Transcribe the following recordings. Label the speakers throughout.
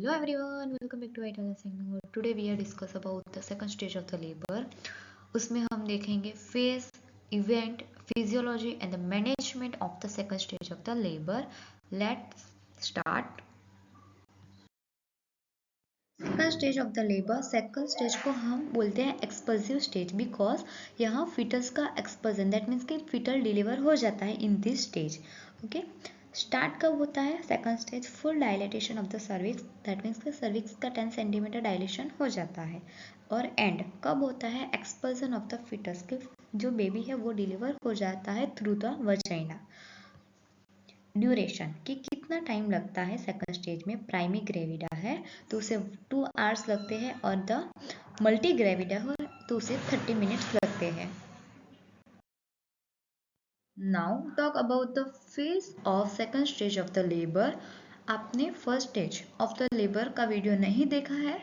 Speaker 1: Hello everyone, welcome back to Vital Segment. Today we are discuss about the second stage of the labor. उसमें हम देखेंगे phase, event, physiology and the management of the second stage of the labor. Let's start. Second stage of the labour, second stage को हम बोलते हैं explosive stage because यहाँ फिटल्स का explosion, that means कि फिटल डिलीवर हो जाता है in this stage. Okay, start कब होता है second stage? Full dilatation of the cervix, that means कि सर्विक्स का 10 सेंटीमीटर डायलेशन हो जाता है. और एंड कब होता है? एक्सप्लोजन ऑफ द फिटस, के जो बेबी है वो डिलीवर हो जाता है थ्रू द वजाइना. ड्यूरेशन कि कितना टाइम लगता है सेकंड स्टेज में. प्राइमी ग्रेविडा है तो उसे 2 आवर्स लगते हैं और द मल्टी ग्रेविडा है तो उसे 30 मिनट्स लगते हैं. Now talk about the phase of second stage of the labour. आपने first stage of the labour का वीडियो नहीं देखा है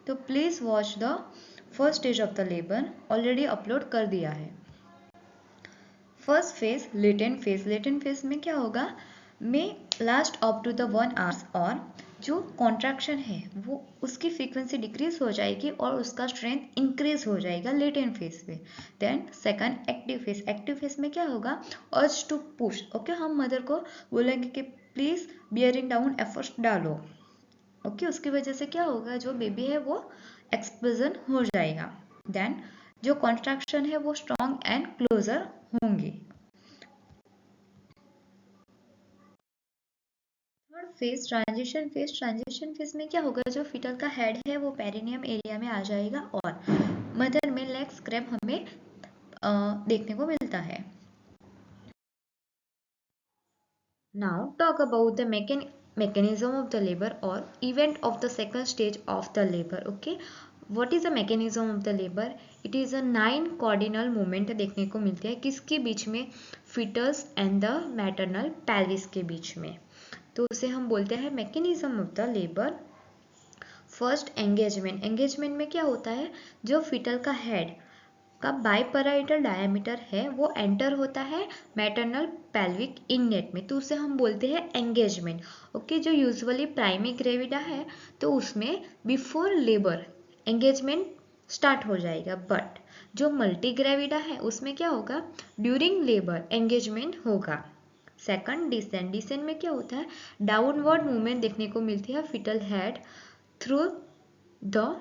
Speaker 1: तो please watch the first stage of the labour, already upload कर दिया है. First phase latent phase. Latent phase में क्या होगा? में last up to the 1 hours और जो कॉन्ट्रैक्शन है वो उसकी फ्रीक्वेंसी डिक्रीज हो जाएगी और उसका स्ट्रेंथ इंक्रीज हो जाएगा लेटेंट फेज में. Then second active phase. Active phase में क्या होगा? Urge to push. ओके, हम मदर को बोलेंगे कि प्लीज बियरिंग डाउन एफर्ट्स डालो. ओके, उसकी वजह से क्या होगा? जो बेबी है वो एक्सप्लोजन हो जाएगा. देन जो कॉन्ट्रैक्शन है वो स्ट्रॉन्ग एंड क्लोजर होंगे. Third phase transition phase. Transition phase में क्या होगा? जो फिटल का हेड है वो पेरिनियम एरिया में आ जाएगा और मदर में लेग स्क्रैप हमें देखने को मिलता है. Now talk about the mechanism of the labor or event of the second stage of the labor. Okay, what is the mechanism of the labor? It is a 9 cardinal movement देखने को मिलते हैं. किसके बीच में? Foetus and the maternal pelvis के बीच में. तो उसे हम बोलते हैं mechanism of the labour. First engagement. Engagement में क्या होता है? जो फिटल का हेड का बाइपराइटल डायमीटर है वो एंटर होता है मैटरनल पेल्विक इनलेट में, तो उसे हम बोलते हैं एंगेजमेंट. ओके, जो यूजुअली प्राइमी ग्रेविडा है तो उसमें बिफोर लेबर एंगेजमेंट स्टार्ट हो जाएगा, बट जो मल्टी ग्रेविडा है उसमें क्या होगा? ड्यूरिंग लेबर एंगेजमेंट होगा. Second descent. डिसेंट में क्या होता है? डाउनवर्ड मूवमेंट देखने को मिलती है foetal head through the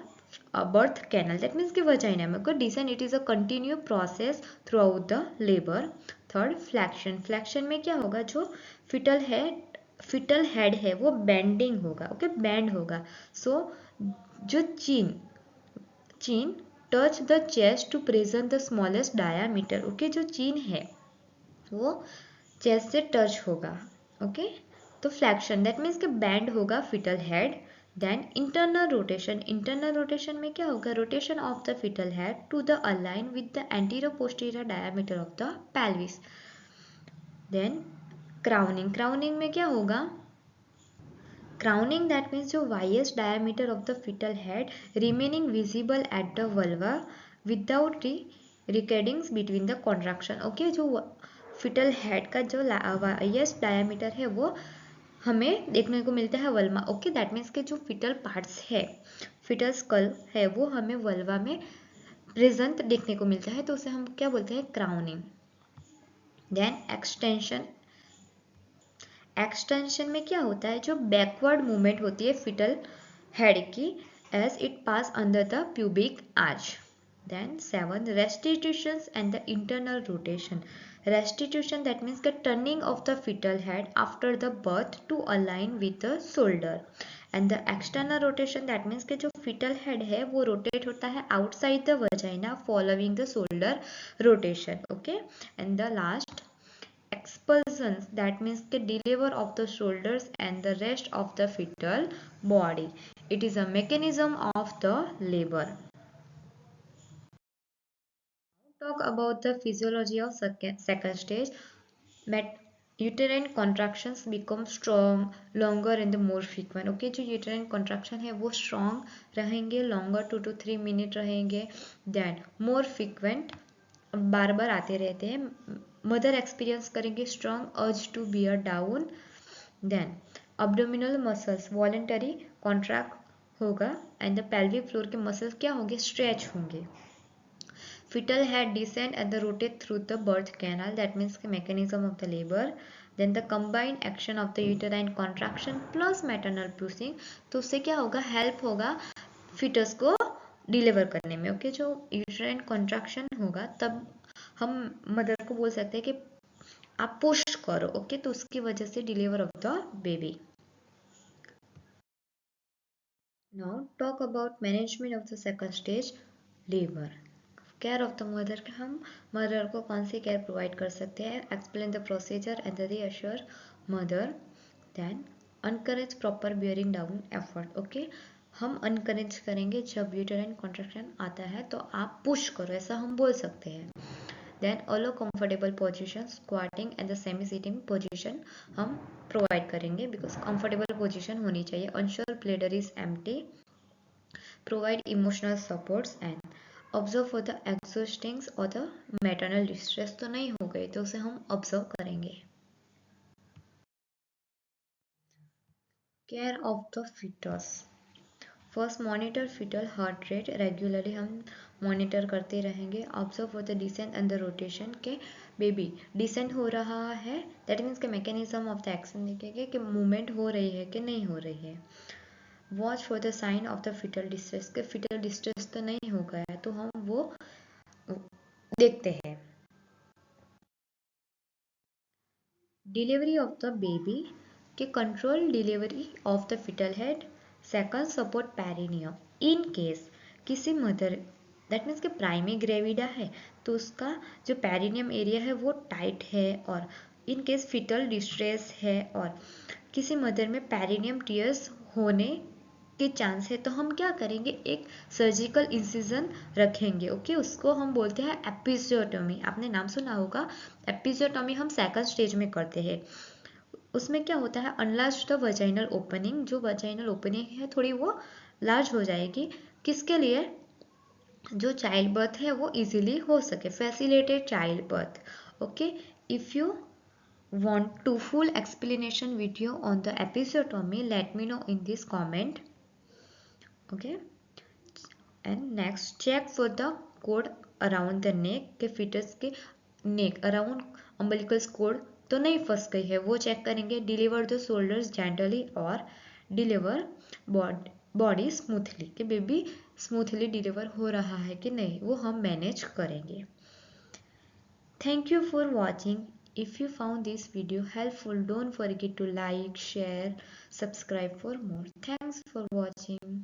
Speaker 1: birth canal, that means कि वजाइना में. को descent, it is a continue process throughout the labour. Third flexion. Flexion में क्या होगा? जो फिटल हेड है वो बेंडिंग होगा. ओके, बेंड होगा. सो जो chin touch the chest to present the smallest diameter. Okay, जो चीन है वो चेस्ट से टच होगा. ओके, तो फ्लैक्शन दैट मीन्स कि बैंड होगा fetal head. Then internal rotation. Internal rotation में क्या होगा? Rotation of the fetal head to the align with the anterior posterior diameter of the pelvis. Then crowning. Crowning में क्या होगा? Crowning that means जो widest diameter of the fetal head remaining visible at the vulva without recordings between the contraction. Okay, जो fetal head का जो widest diameter है वो हमें देखने को मिलता है वल्वा. ओके, दैट मीन्स के जो फिटल पार्ट्स है, फिटल स्कल है वो हमें वल्वा में प्रेजेंट देखने को मिलता है, तो उसे हम क्या बोलते हैं? क्राउनिंग. Then extension. एक्सटेंशन में क्या होता है? जो बैकवर्ड मूवमेंट होती है फिटल हेड की as it pass under the pubic arch. Then 7 restitutions and the internal rotation. Restitution that means the turning of the fetal head after the birth to align with the shoulder. And the external rotation that means कि जो fetal head है वो rotate होता है outside the vagina following the shoulder rotation. Okay, and the last expulsions that means the deliver of the shoulders and the rest of the fetal body. It is a mechanism of the labor. Talk about the physiology of second stage. Uterine contractions become strong, longer and the more frequent. Okay, जो uterine contraction है वो strong रहेंगे, longer 2 to 3 minute रहेंगे. Then more frequent, बार बार आते रहते हैं. Mother experience करेंगे strong urge to bear down. Then abdominal muscles voluntary contract होगा एंड द pelvic फ्लोर के मसल्स क्या होंगे, स्ट्रेच होंगे. Fetal head descend and the rotate through the birth canal. That means the mechanism of the labor. Then the combined action of the uterine contraction plus maternal pushing. तो उससे क्या होगा, help होगा foetus को deliver करने में. Okay, जो uterine contraction होगा तब हम मदर को बोल सकते हैं कि आप पुश करो. ओके, तो उसकी वजह से deliver of the baby. Now talk about management of the second stage labour. Care of the mother, के हम मदर को कौन सी केयर प्रोवाइड कर सकते हैं. Explain the procedure and reassure mother. Then encourage proper bearing down effort. Okay, हम encourage करेंगे जब यूटेराइन कॉन्ट्रैक्शन आता है तो आप पुश करो, ऐसा हम बोल सकते हैं. Then allow comfortable position, squatting and the semi sitting position हम प्रोवाइड करेंगे बिकॉज कंफर्टेबल पोजीशन होनी चाहिए. Ensure bladder is empty, provide emotional supports and observe for the exhaustion और द मैटरनल डिस्ट्रेस. तो नहीं हो गए तो उसे हम ऑब्जर्व करेंगे. Care of the foetus. First monitor foetal heart rate regularly, हम मॉनिटर करते रहेंगे. Observe for the descent and the rotation, के बेबी डिसेंट हो रहा है, दैट मीन्स के मैकेनिज्म ऑफ द एक्शन देखेंगे कि मूवमेंट हो रही है कि नहीं हो रही है. Watch for the sign of the foetal distress, के फीटल डिस्ट्रेस तो नहीं हो गया है तो हम वो देखते हैं. डिलीवरी ऑफ द बेबी, के control delivery of the foetal head. Second, support perineum. In case किसी मदर, दैट मीन्स कि प्राइमी ग्रेविडा है तो उसका जो पेरिनियम एरिया है वो टाइट है, और इन केस फीटल डिस्ट्रेस है और किसी मदर में पेरिनियम टीयर्स होने के चांस है तो हम क्या करेंगे, एक सर्जिकल इंसिजन रखेंगे. ओके, उसको हम बोलते हैं एपिजियोटोमी. आपने नाम सुना होगा. एपिजियोटोमी हम सेकंड स्टेज में करते हैं. उसमें क्या होता है, अनलार्ज द वजाइनल ओपनिंग, जो वजाइनल ओपनिंग है थोड़ी वो लार्ज हो जाएगी. किसके लिए, जो चाइल्ड बर्थ है वो इजीली हो सके, facilitate child birth. Okay, if you want to full explanation video on the episiotomy, let me know in this comment. Okay, and next, check for the cord around the neck, के fetus के neck around umbilicus cord तो नहीं फंस गई है, वो check करेंगे. Deliver the shoulders gently और डिलीवर बॉडी स्मूथली, कि बेबी स्मूथली डिलीवर हो रहा है कि नहीं, वो हम मैनेज करेंगे. Thank you for watching. If you found this video helpful, don't forget to like, share, subscribe for more. Thanks for watching.